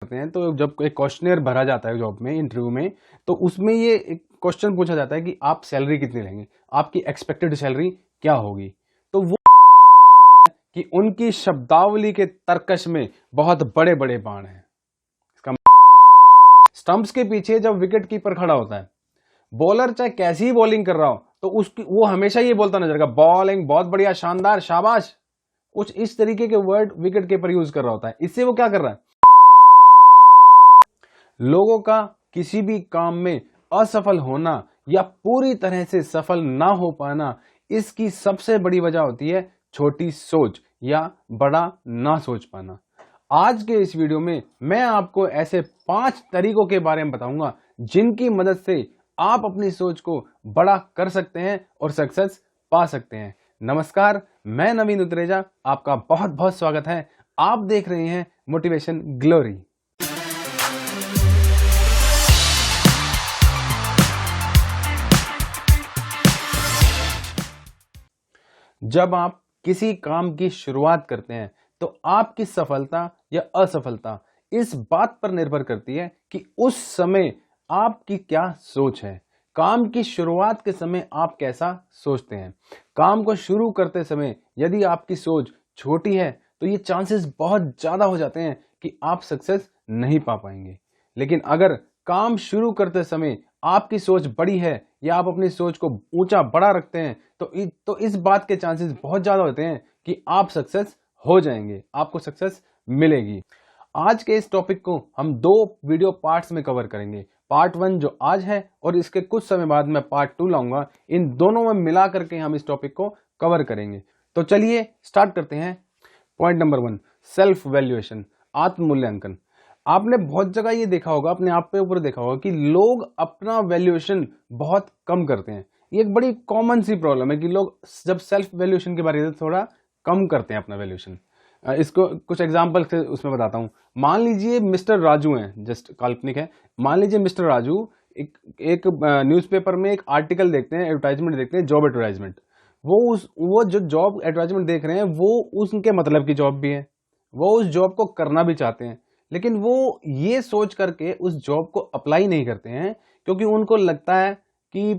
करते हैं तो जब एक क्वेश्चनेयर भरा जाता है जॉब में, इंटरव्यू में, तो उसमें ये एक क्वेश्चन पूछा जाता है कि आप सैलरी कितनी लेंगे, आपकी एक्सपेक्टेड सैलरी क्या होगी। तो वो कि उनकी शब्दावली के तर्कश में बहुत बड़े बड़े बाण हैं। इसका स्टंप्स के पीछे जब विकेट कीपर खड़ा होता है, बॉलर चाहे कैसी ही बॉलिंग कर रहा हो तो उसकी वो हमेशा ये बोलता नजर आएगा, बॉलिंग बहुत बढ़िया, शानदार, शाबाश, कुछ इस तरीके के वर्ड विकेट कीपर यूज कर रहा होता है। इससे वो क्या कर रहा है, लोगों का किसी भी काम में असफल होना या पूरी तरह से सफल ना हो पाना, इसकी सबसे बड़ी वजह होती है छोटी सोच या बड़ा ना सोच पाना। आज के इस वीडियो में मैं आपको ऐसे 5 तरीकों के बारे में बताऊंगा जिनकी मदद से आप अपनी सोच को बड़ा कर सकते हैं और सक्सेस पा सकते हैं। नमस्कार, मैं नवीन उत्रेजा, आपका बहुत बहुत स्वागत है। आप देख रहे हैं मोटिवेशन ग्लोरी। जब आप किसी काम की शुरुआत करते हैं तो आपकी सफलता या असफलता इस बात पर निर्भर करती है कि उस समय आपकी क्या सोच है। काम की शुरुआत के समय आप कैसा सोचते हैं। काम को शुरू करते समय यदि आपकी सोच छोटी है तो ये चांसेस बहुत ज्यादा हो जाते हैं कि आप सक्सेस नहीं पा पाएंगे। लेकिन अगर काम शुरू करते समय आपकी सोच बड़ी है या आप अपनी सोच को ऊंचा बड़ा रखते हैं तो इस बात के चांसेस बहुत ज्यादा होते हैं कि आप सक्सेस हो जाएंगे, आपको सक्सेस मिलेगी। आज के इस टॉपिक को हम 2 वीडियो पार्ट्स में कवर करेंगे। पार्ट 1 जो आज है और इसके कुछ समय बाद मैं पार्ट 2 लाऊंगा। इन दोनों में मिला करके हम इस टॉपिक को कवर करेंगे। तो चलिए स्टार्ट करते हैं। पॉइंट नंबर 1, सेल्फ वैल्यूएशन, आत्म मूल्यांकन। आपने बहुत जगह ये देखा होगा, अपने आप पे ऊपर देखा होगा कि लोग अपना वैल्यूएशन बहुत कम करते हैं। ये एक बड़ी कॉमन सी प्रॉब्लम है कि लोग जब सेल्फ वैल्यूएशन के बारे में थोड़ा कम करते हैं अपना वैल्यूएशन। इसको कुछ एग्जांपल से उसमें बताता हूं। मान लीजिए मिस्टर राजू हैं, जस्ट काल्पनिक है। मान लीजिए मिस्टर राजू एक न्यूज़पेपर में एक आर्टिकल देखते हैं, एडवर्टाइजमेंट देखते हैं, जॉब एडवर्टाइजमेंट। वो जो जॉब एडवर्टाइजमेंट देख रहे हैं वो उनके मतलब की जॉब भी है, वो उस जॉब को करना भी चाहते हैं, लेकिन वो ये सोच करके उस जॉब को अप्लाई नहीं करते हैं क्योंकि उनको लगता है कि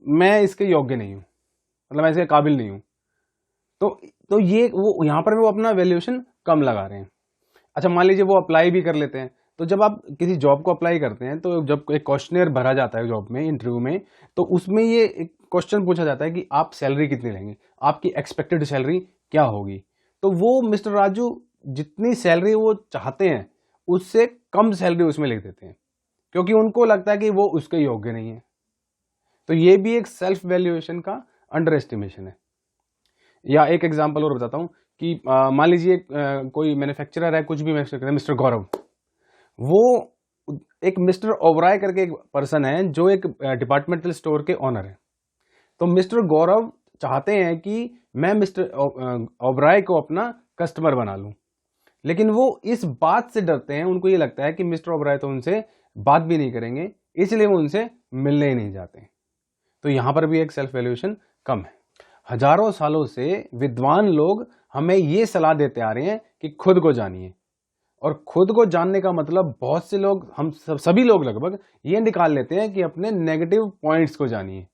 मैं इसके योग्य नहीं हूं, मतलब मैं इसके काबिल नहीं हूं। तो ये वो यहां पर वो अपना वैल्यूएशन कम लगा रहे हैं। अच्छा, मान लीजिए वो अप्लाई भी कर लेते हैं। तो जब आप किसी जॉब को अप्लाई करते हैं तो जब एक क्वेश्चनेयर भरा जाता है जॉब में, इंटरव्यू में, तो उसमें ये एक क्वेश्चन पूछा जाता है कि आप सैलरी कितनी लेंगे, आपकी एक्सपेक्टेड सैलरी क्या होगी। तो वो मिस्टर राजू जितनी सैलरी वो चाहते हैं उससे कम सैलरी उसमें लिख देते हैं क्योंकि उनको लगता है कि वो उसके योग्य नहीं है। तो ये भी एक सेल्फ वैल्यूएशन का अंडर एस्टिमेशन है। या एक एग्जांपल और बताता हूं कि मान लीजिए कोई मैन्युफैक्चरर है, कुछ भी मैन्युफैक्चरर है, मिस्टर गौरव, वो एक मिस्टर ओबराय करके एक पर्सन है जो एक डिपार्टमेंटल स्टोर के ऑनर है। तो मिस्टर गौरव चाहते हैं कि मैं मिस्टर ओबराय को अपना कस्टमर बना लूं, लेकिन वो इस बात से डरते हैं, उनको ये लगता है कि मिस्टर ओबराय तो उनसे बात भी नहीं करेंगे, इसलिए वो उनसे मिलने ही नहीं जाते। तो यहां पर भी एक सेल्फ वैल्यूएशन कम है। हजारों सालों से विद्वान लोग हमें ये सलाह देते आ रहे हैं कि खुद को जानिए। और खुद को जानने का मतलब बहुत से लोग, हम सभी लोग लगभग ये निकाल लेते हैं कि अपने नेगेटिव पॉइंट्स को जानिए।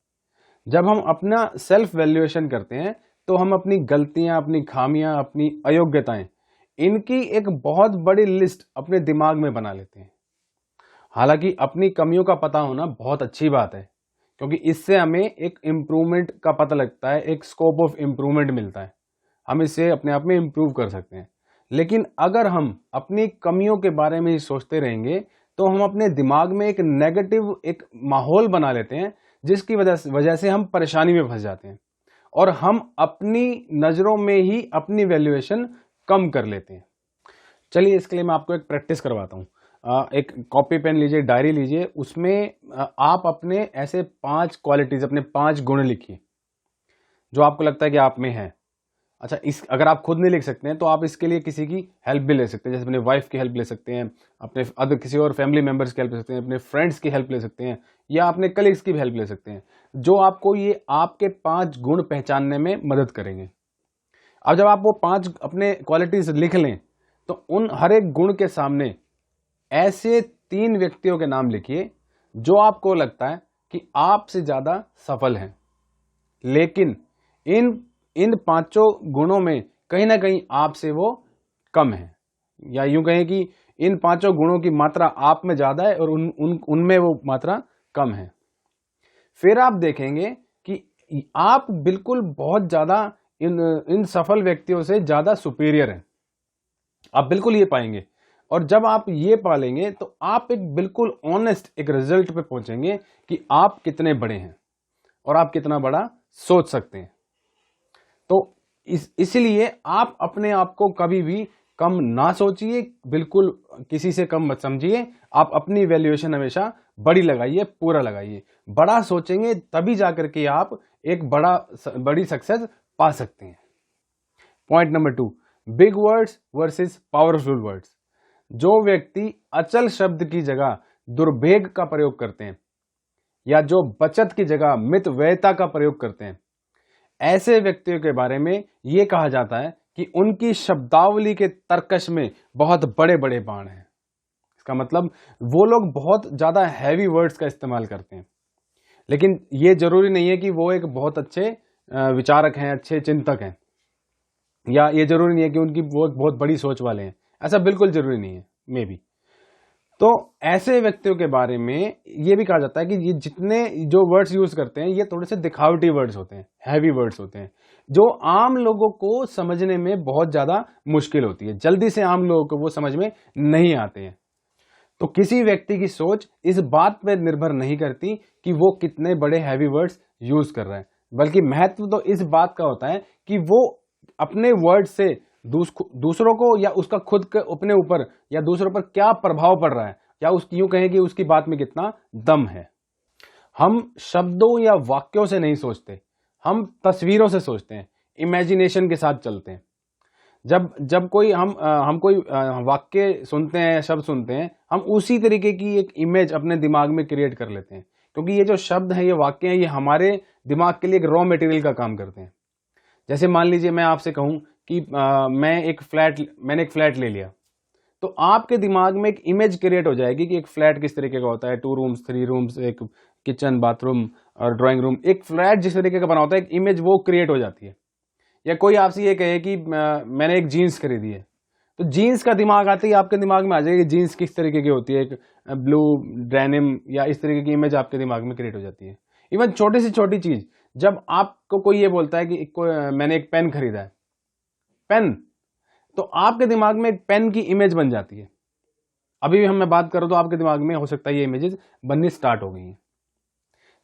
जब हम अपना सेल्फ वैल्यूएशन करते हैं तो हम अपनी गलतियां, अपनी खामियां, अपनी अयोग्यताएं, इनकी एक बहुत बड़ी लिस्ट अपने दिमाग में बना लेते हैं। हालांकि अपनी कमियों का पता होना बहुत अच्छी बात है क्योंकि इससे हमें एक इम्प्रूवमेंट का पता लगता है, एक स्कोप ऑफ इम्प्रूवमेंट मिलता है, हम इससे अपने आप में इम्प्रूव कर सकते हैं। लेकिन अगर हम अपनी कमियों के बारे में ही सोचते रहेंगे तो हम अपने दिमाग में एक नेगेटिव एक माहौल बना लेते हैं जिसकी वजह से हम परेशानी में फंस जाते हैं और हम अपनी नजरों में ही अपनी वैल्यूएशन कम कर लेते हैं। चलिए इसके लिए मैं आपको एक प्रैक्टिस करवाता हूँ। एक कॉपी पेन लीजिए, डायरी लीजिए, उसमें आप अपने ऐसे 5 क्वालिटीज, अपने 5 गुण लिखिए जो आपको लगता है कि आप में है। अच्छा, अगर आप खुद नहीं लिख सकते हैं तो आप इसके लिए किसी की हेल्प भी ले सकते हैं, जैसे अपने वाइफ की हेल्प ले सकते हैं, अपने किसी और फैमिली मेंबर्स की हेल्प ले सकते हैं, अपने फ्रेंड्स की हेल्प ले सकते हैं या अपने कलीग्स की भी हेल्प ले सकते हैं, जो आपको ये आपके 5 गुण पहचानने में मदद करेंगे। अब जब आप वो 5 अपने क्वालिटीज लिख लें तो उन हर एक गुण के सामने ऐसे 3 व्यक्तियों के नाम लिखिए जो आपको लगता है कि आपसे ज्यादा सफल हैं, लेकिन इन इन 5 गुणों में कहीं ना कहीं आपसे वो कम है, या यूं कहें कि इन 5 गुणों की मात्रा आप में ज्यादा है और उनमें वो मात्रा कम है। फिर आप देखेंगे कि आप बिल्कुल बहुत ज्यादा इन सफल व्यक्तियों से ज्यादा सुपीरियर हैं, आप बिल्कुल ये पाएंगे। और जब आप ये पालेंगे तो आप एक बिल्कुल ऑनेस्ट एक रिजल्ट पे पहुंचेंगे कि आप कितने बड़े हैं और आप कितना बड़ा सोच सकते हैं। तो इसलिए आप अपने आप को कभी भी कम ना सोचिए, बिल्कुल किसी से कम मत समझिए। आप अपनी वैल्यूएशन हमेशा बड़ी लगाइए, पूरा लगाइए। बड़ा सोचेंगे तभी जाकर के आप एक बड़ी सक्सेस पा सकते हैं। Point number 2, big words versus powerful words. जो व्यक्ति अचल शब्द की जगह दुर्भेग का प्रयोग करते हैं या जो बचत की जगह मितव्ययता का प्रयोग करते हैं, ऐसे व्यक्तियों के बारे में यह कहा जाता है कि उनकी शब्दावली के तर्कश में बहुत बड़े बड़े बाण हैं। इसका मतलब वो लोग बहुत ज्यादा हैवी वर्ड्स का इस्तेमाल करते हैं, लेकिन ये जरूरी नहीं है कि वो एक बहुत अच्छे विचारक हैं, अच्छे चिंतक हैं, या ये जरूरी नहीं है कि वो एक बहुत बड़ी सोच वाले हैं। ऐसा बिल्कुल जरूरी नहीं है, मे बी। तो ऐसे व्यक्तियों के बारे में ये भी कहा जाता है कि ये जितने जो वर्ड्स यूज करते हैं ये थोड़े से दिखावटी वर्ड्स होते हैं, हैवी वर्ड्स होते हैं, जो आम लोगों को समझने में बहुत ज्यादा मुश्किल होती है, जल्दी से आम लोगों को वो समझ में नहीं आते हैं। तो किसी व्यक्ति की सोच इस बात पर निर्भर नहीं करती कि वो कितने बड़े हैवी वर्ड्स यूज कर रहा है, बल्कि महत्व तो इस बात का होता है कि वो अपने वर्ड से दूसरों को या उसका खुद के अपने ऊपर या दूसरों पर क्या प्रभाव पड़ रहा है, या उसकी यूं कहें कि उसकी बात में कितना दम है। हम शब्दों या वाक्यों से नहीं सोचते, हम तस्वीरों से सोचते हैं, इमेजिनेशन के साथ चलते हैं। जब कोई हम कोई वाक्य सुनते हैं, शब्द सुनते हैं, हम उसी तरीके की एक इमेज अपने दिमाग में क्रिएट कर लेते हैं, क्योंकि ये जो शब्द हैं, ये वाक्य हैं, ये हमारे दिमाग के लिए एक रॉ मटेरियल का काम करते हैं। जैसे मान लीजिए मैं आपसे कहूं कि मैंने एक फ्लैट ले लिया, तो आपके दिमाग में एक इमेज क्रिएट हो जाएगी कि एक फ्लैट किस तरीके का होता है, 2 रूम्स 3 रूम्स, एक किचन बाथरूम और ड्राइंग रूम, एक फ्लैट जिस तरीके का बना होता है, एक इमेज वो क्रिएट हो जाती है। या कोई आपसे ये कहे कि मैंने एक जीन्स खरीदी है, तो जीन्स का दिमाग आते ही आपके दिमाग में आ जाएगी जीन्स किस तरीके की होती है, एक ब्लू डेनिम या इस तरीके की इमेज आपके दिमाग में क्रिएट हो जाती है। इवन छोटी से छोटी चीज, जब आपको कोई ये बोलता है कि मैंने एक पेन खरीदा है, पेन, तो आपके दिमाग में एक पेन की इमेज बन जाती है। अभी भी मैं बात कर रहा हूं तो आपके दिमाग में हो सकता है ये इमेजेस बननी स्टार्ट हो गई हैं।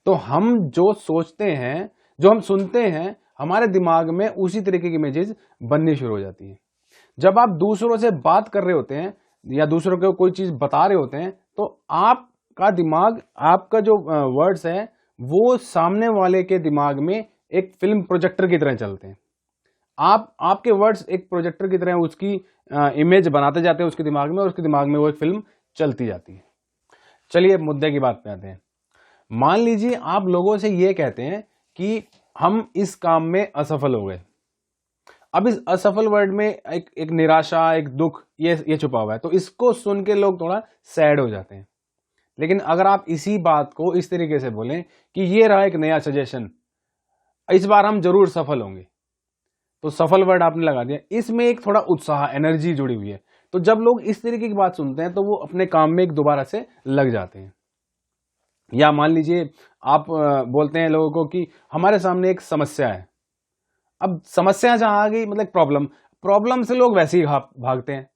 तो हम जो सोचते हैं, जो हम सुनते हैं, हमारे दिमाग में उसी तरीके की इमेजेस बननी शुरू हो जाती है। जब आप दूसरों से बात कर रहे होते हैं या दूसरों को कोई चीज बता रहे होते हैं, तो आपका दिमाग, आपका जो वर्ड्स है वो सामने वाले के दिमाग में एक फिल्म प्रोजेक्टर की तरह चलते हैं। आपके वर्ड्स एक प्रोजेक्टर की तरह उसकी इमेज बनाते जाते हैं उसके दिमाग में, और उसके दिमाग में वो एक फिल्म चलती जाती है। चलिए मुद्दे की बात पे आते हैं। मान लीजिए आप लोगों से ये कहते हैं कि हम इस काम में असफल हो गए। अब इस असफल वर्ड में एक निराशा, एक दुख ये छुपा हुआ है, तो इसको सुन के लोग थोड़ा सैड हो जाते हैं। लेकिन अगर आप इसी बात को इस तरीके से बोलें कि ये रहा एक नया सजेशन, इस बार हम जरूर सफल होंगे, तो सफल वर्ड आपने लगा दिया, इसमें एक थोड़ा उत्साह, एनर्जी जुड़ी हुई है। तो जब लोग इस तरीके की बात सुनते हैं तो वो अपने काम में एक दोबारा से लग जाते हैं। या मान लीजिए आप बोलते हैं लोगों को कि हमारे सामने एक समस्या है। अब समस्या जहां आ गई मतलब प्रॉब्लम से लोग वैसे ही भागते हैं,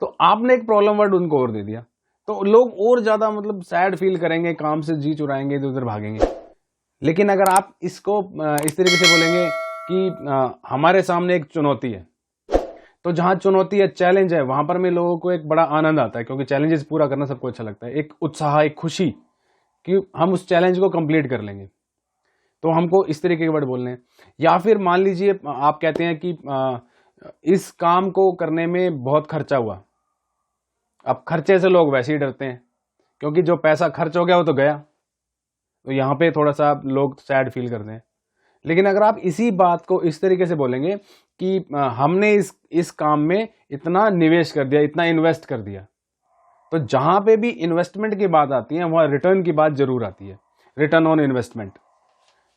तो आपने एक प्रॉब्लम वर्ड उनको और दे दिया, तो लोग और ज्यादा मतलब सैड फील करेंगे, काम से जी चुराएंगे, इधर उधर भागेंगे। लेकिन अगर आप इसको इस तरीके से बोलेंगे कि हमारे सामने एक चुनौती है, तो जहां चुनौती है, चैलेंज है, वहां पर में लोगों को एक बड़ा आनंद आता है, क्योंकि चैलेंजेस पूरा करना सबको अच्छा लगता है। एक उत्साह, एक खुशी कि हम उस चैलेंज को कंप्लीट कर लेंगे, तो हमको इस तरीके के वर्ड बोलने हैं। या फिर मान लीजिए आप कहते हैं कि इस काम को करने में बहुत खर्चा हुआ। अब खर्चे से लोग वैसे ही डरते हैं, क्योंकि जो पैसा खर्च हो गया वो तो गया, तो यहां पे थोड़ा सा लोग सैड फील करते हैं। लेकिन अगर आप इसी बात को इस तरीके से बोलेंगे कि हमने इस काम में इतना निवेश कर दिया, इतना इन्वेस्ट कर दिया, तो जहां पे भी इन्वेस्टमेंट की बात आती है वहां रिटर्न की बात जरूर आती है, रिटर्न ऑन इन्वेस्टमेंट।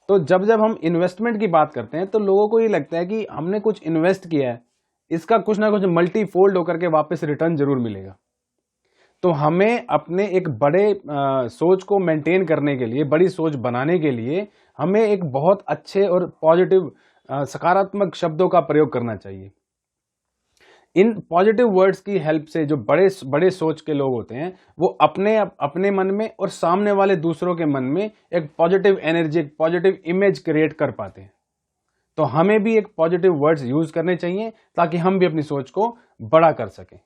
तो जब जब हम इन्वेस्टमेंट की बात करते हैं तो लोगों को ये लगता है कि हमने कुछ इन्वेस्ट किया है, इसका कुछ ना कुछ मल्टी फोल्ड होकर के वापस रिटर्न जरूर मिलेगा। तो हमें अपने एक बड़े सोच को मेंटेन करने के लिए, बड़ी सोच बनाने के लिए हमें एक बहुत अच्छे और पॉजिटिव सकारात्मक शब्दों का प्रयोग करना चाहिए। इन पॉजिटिव वर्ड्स की हेल्प से जो बड़े बड़े सोच के लोग होते हैं वो अपने मन में और सामने वाले दूसरों के मन में एक पॉजिटिव एनर्जी, एक पॉजिटिव इमेज क्रिएट कर पाते हैं। तो हमें भी एक पॉजिटिव वर्ड्स यूज करने चाहिए ताकि हम भी अपनी सोच को बड़ा कर सकें।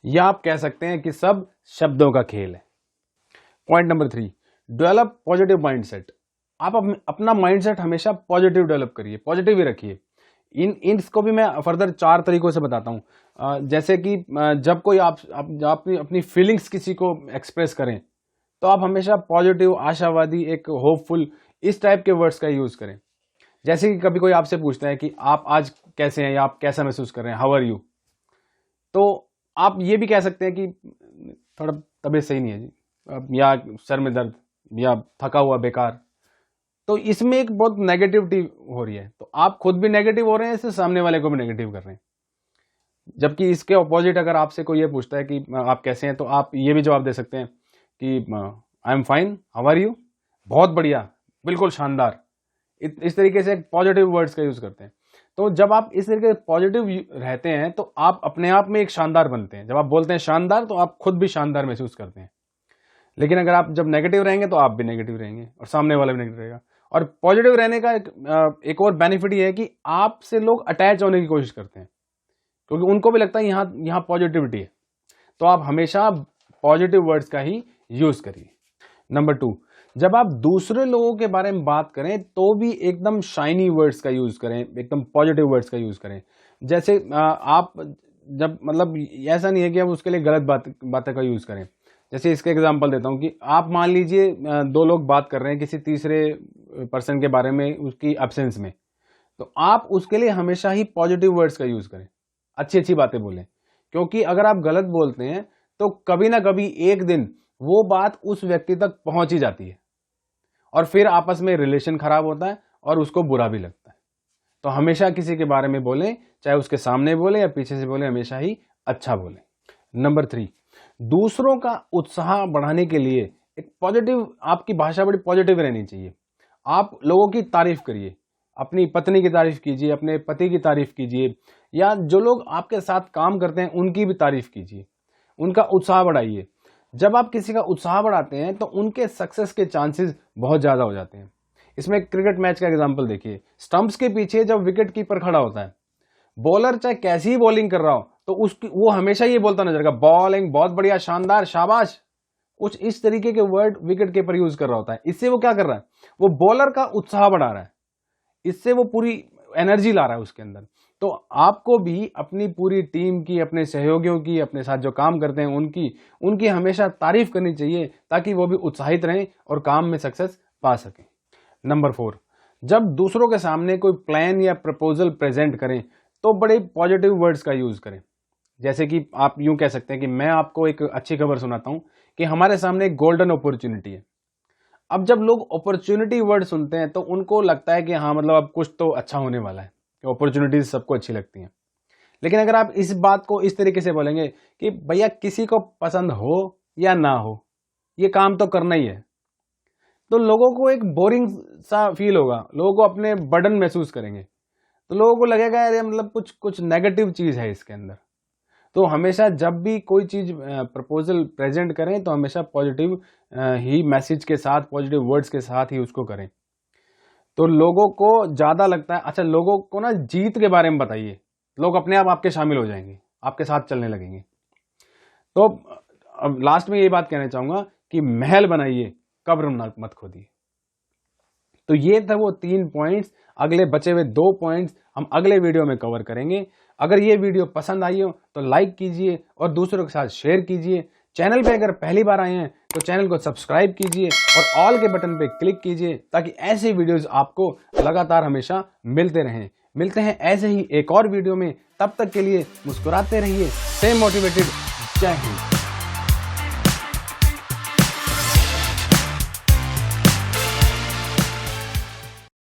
या आप कह सकते हैं कि सब शब्दों का खेल है। Point number 3, develop positive mindset. आप अपना माइंडसेट हमेशा पॉजिटिव डेवलप करिए, पॉजिटिव ही रखिए। इसको भी मैं फर्दर 4 तरीकों से बताता हूं। जैसे कि जब कोई आप अपनी फीलिंग्स किसी को एक्सप्रेस करें तो आप हमेशा पॉजिटिव, आशावादी, एक होपफुल, इस टाइप के वर्ड्स का यूज करें। जैसे कि कभी कोई आपसे पूछता है कि आप आज कैसे हैं या आप कैसा महसूस कर रहे हैं, हाउ आर यू, तो आप ये भी कह सकते हैं कि थोड़ा तबीयत सही नहीं है जी, या सर में दर्द, या थका हुआ, बेकार। तो इसमें एक बहुत नेगेटिविटी हो रही है, तो आप खुद भी नेगेटिव हो रहे हैं, इससे सामने वाले को भी नेगेटिव कर रहे हैं। जबकि इसके ऑपोजिट अगर आपसे कोई ये पूछता है कि आप कैसे हैं, तो आप ये भी जवाब दे सकते हैं कि I am fine, how are you, बहुत बढ़िया, बिल्कुल शानदार। इस तरीके से पॉजिटिव वर्ड्स का यूज करते हैं। तो जब आप इस तरीके से पॉजिटिव रहते हैं तो आप अपने आप में एक शानदार बनते हैं। जब आप बोलते हैं शानदार तो आप खुद भी शानदार महसूस करते हैं। लेकिन अगर आप जब नेगेटिव रहेंगे तो आप भी नेगेटिव रहेंगे और सामने वाला भी नेगेटिव रहेगा। और पॉजिटिव रहने का एक और बेनिफिट ये है कि आपसे लोग अटैच होने की कोशिश करते हैं, क्योंकि उनको भी लगता है यहाँ पॉजिटिविटी है। तो आप हमेशा पॉजिटिव वर्ड्स का ही यूज करिए। नंबर 2, जब आप दूसरे लोगों के बारे में बात करें तो भी एकदम शाइनी वर्ड्स का यूज करें, एकदम पॉजिटिव वर्ड्स का यूज करें। जैसे आप जब, मतलब ऐसा नहीं है कि आप उसके लिए गलत बातें का यूज करें। जैसे इसका एग्जांपल देता हूं कि आप मान लीजिए 2 लोग बात कर रहे हैं किसी तीसरे पर्सन के बारे में, उसकी एब्सेंस में, तो आप उसके लिए हमेशा ही पॉजिटिव वर्ड्स का यूज करें, अच्छी अच्छी बातें बोलें। क्योंकि अगर आप गलत बोलते हैं तो कभी ना कभी एक दिन वो बात उस व्यक्ति तक पहुंच ही जाती है और फिर आपस में रिलेशन खराब होता है और उसको बुरा भी लगता है। तो हमेशा किसी के बारे में बोलें, चाहे उसके सामने बोले या पीछे से बोले, हमेशा ही अच्छा बोलें। नंबर 3, दूसरों का उत्साह बढ़ाने के लिए एक पॉजिटिव, आपकी भाषा बड़ी पॉजिटिव रहनी चाहिए। आप लोगों की तारीफ करिए, अपनी पत्नी की तारीफ कीजिए, अपने पति की तारीफ कीजिए, या जो लोग आपके साथ काम करते हैं उनकी भी तारीफ कीजिए, उनका उत्साह बढ़ाइए। जब आप किसी का उत्साह बढ़ाते हैं तो उनके सक्सेस के चांसेस बहुत ज्यादा हो जाते हैं। इसमें क्रिकेट मैच का एग्जांपल देखिए, स्टंप्स के पीछे जब विकेट कीपर खड़ा होता है, बॉलर चाहे कैसी ही बॉलिंग कर रहा हो तो वो हमेशा ये बोलता नजर आएगा, बॉलिंग बहुत बढ़िया, शानदार, शाबाश, कुछ इस तरीके के वर्ड विकेट कीपर यूज कर रहा होता है। इससे वो क्या कर रहा है, वो बॉलर का उत्साह बढ़ा रहा है, इससे वो पूरी एनर्जी ला रहा है उसके अंदर। तो आपको भी अपनी पूरी टीम की, अपने सहयोगियों की, अपने साथ जो काम करते हैं उनकी हमेशा तारीफ करनी चाहिए ताकि वो भी उत्साहित रहें और काम में सक्सेस पा सकें। नंबर 4, जब दूसरों के सामने कोई प्लान या प्रपोजल प्रेजेंट करें तो बड़े पॉजिटिव वर्ड्स का यूज करें। जैसे कि आप यूं कह सकते हैं कि मैं आपको एक अच्छी खबर सुनाता हूं कि हमारे सामने एक गोल्डन अपॉर्चुनिटी है। अब जब लोग अपॉर्चुनिटी वर्ड सुनते हैं तो उनको लगता है कि हाँ, मतलब अब कुछ तो अच्छा होने वाला है, अपॉर्चुनिटीज सबको अच्छी लगती हैं। लेकिन अगर आप इस बात को इस तरीके से बोलेंगे कि भैया किसी को पसंद हो या ना हो, ये काम तो करना ही है, तो लोगों को एक बोरिंग सा फील होगा, लोगों को अपने बर्डन महसूस करेंगे, तो लोगों को लगेगा अरे मतलब कुछ नेगेटिव चीज है इसके अंदर। तो हमेशा जब भी कोई चीज प्रपोजल प्रेजेंट करें तो हमेशा पॉजिटिव ही मैसेज के साथ, पॉजिटिव वर्ड्स के साथ ही उसको करें। तो लोगों को ज्यादा लगता है, अच्छा लोगों को ना जीत के बारे में बताइए, लोग अपने आप आपके शामिल हो जाएंगे, आपके साथ चलने लगेंगे। तो अब लास्ट में ये बात कहना चाहूंगा कि महल बनाइए, कब्र मत खोदिए। तो ये था वो 3 पॉइंट्स। अगले बचे हुए 2 पॉइंट्स हम अगले वीडियो में कवर करेंगे। अगर ये वीडियो पसंद आई हो तो लाइक कीजिए और दूसरों के साथ शेयर कीजिए। चैनल पे अगर पहली बार आए हैं तो चैनल को सब्सक्राइब कीजिए और ऑल के बटन पे क्लिक कीजिए ताकि ऐसे वीडियोस आपको लगातार हमेशा मिलते रहें। मिलते हैं ऐसे ही एक और वीडियो में, तब तक के लिए मुस्कुराते रहिए, स्टे मोटिवेटेड। जय हिंद।